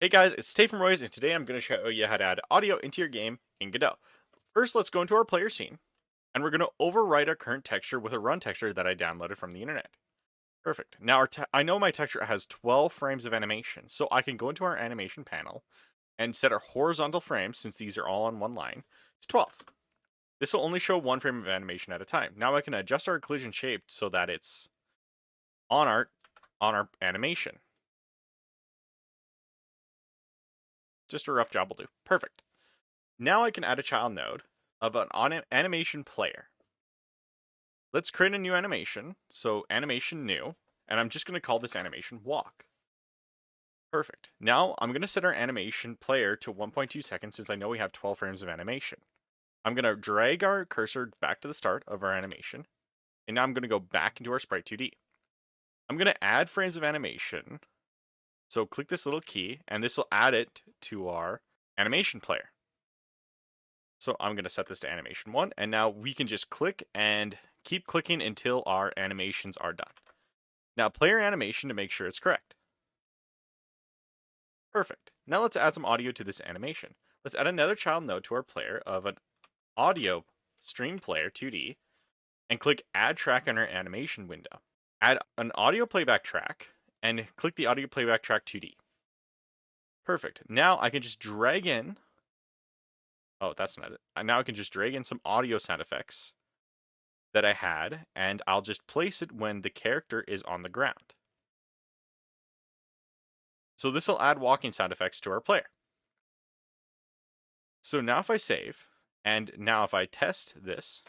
Hey guys, it's Tay from Roy's, and today I'm going to show you how to add audio into your game in Godot. First, let's go into our player scene, and we're going to overwrite our current texture with a run texture that I downloaded from the internet. Perfect. Now, I know my texture has 12 frames of animation, so I can go into our animation panel and set our horizontal frames, since these are all on one line, to 12. This will only show one frame of animation at a time. Now I can adjust our collision shape so that it's on our animation. Just a rough job will do. Perfect. Now I can add a child node of an animation player. Let's create a new animation. So animation new, and I'm just going to call this animation walk. Perfect. Now I'm going to set our animation player to 1.2 seconds since I know we have 12 frames of animation. I'm going to drag our cursor back to the start of our animation, and now I'm going to go back into our Sprite 2D. I'm going to add frames of animation. So click this little key, and this will add it to our animation player. So I'm going to set this to animation 1, and now we can just click and keep clicking until our animations are done. Now play your animation to make sure it's correct. Perfect. Now let's add some audio to this animation. Let's add another child node to our player of an audio stream player 2D, and click add track in our animation window. Add an audio playback track, and click the audio playback track 2D. Perfect. Now I can just drag in. Oh, that's not it. Now I can just drag in some audio sound effects that I had, and I'll just place it when the character is on the ground. So this will add walking sound effects to our player. So now if I save, and now if I test this,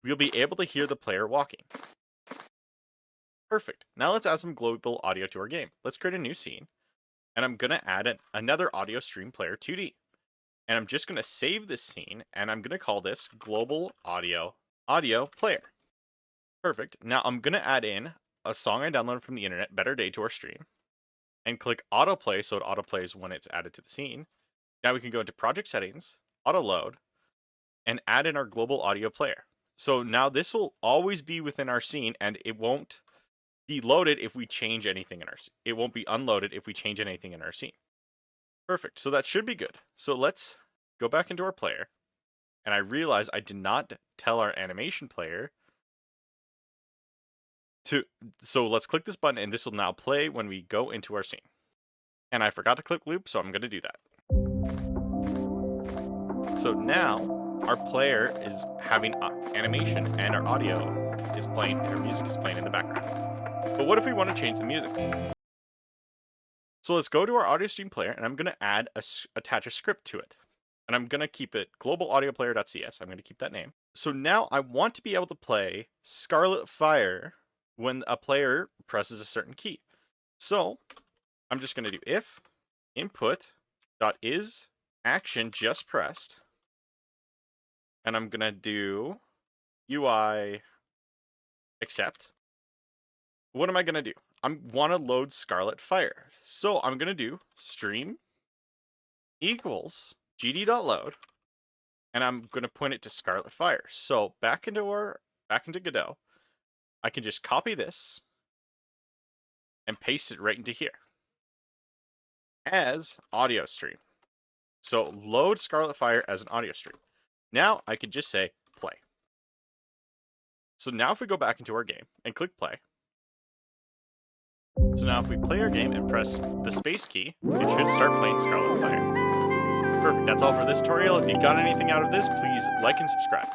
we'll be able to hear the player walking. Perfect. Now let's add some global audio to our game. Let's create a new scene, and I'm going to add another audio stream player 2D. And I'm just going to save this scene, and I'm going to call this global audio player. Perfect. Now I'm going to add in a song I downloaded from the internet, Better Day, to our stream, and click autoplay so it autoplays when it's added to the scene. Now we can go into project settings, auto load, and add in our global audio player. So now this will always be within our scene, and it won't be loaded if we change anything in our scene. It won't be unloaded if we change anything in our scene. Perfect. So that should be good. So let's go back into our player, and I realize I did not tell our animation player to. So let's click this button, and this will now play when we go into our scene. And I forgot to click loop, so I'm going to do that. So now our player is having animation, and our audio is playing, and our music is playing in the background. But what if we want to change the music? So let's go to our audio stream player, and I'm going to attach a script to it. And I'm going to keep it globalaudioplayer.cs. I'm going to keep that name. So now I want to be able to play Scarlet Fire when a player presses a certain key. So I'm just going to do if input.is action just pressed. And I'm going to do UI accept. What am I going to do? I want to load Scarlet Fire. So I'm going to do stream equals gd.load, and I'm going to point it to Scarlet Fire. So back into Godot, I can just copy this and paste it right into here as audio stream. So load Scarlet Fire as an audio stream. Now I can just say play. So now if we go back into our game and click play. So now if we play our game and press the space key, it should start playing Scarlet Fire. Perfect, that's all for this tutorial. If you got anything out of this, please like and subscribe.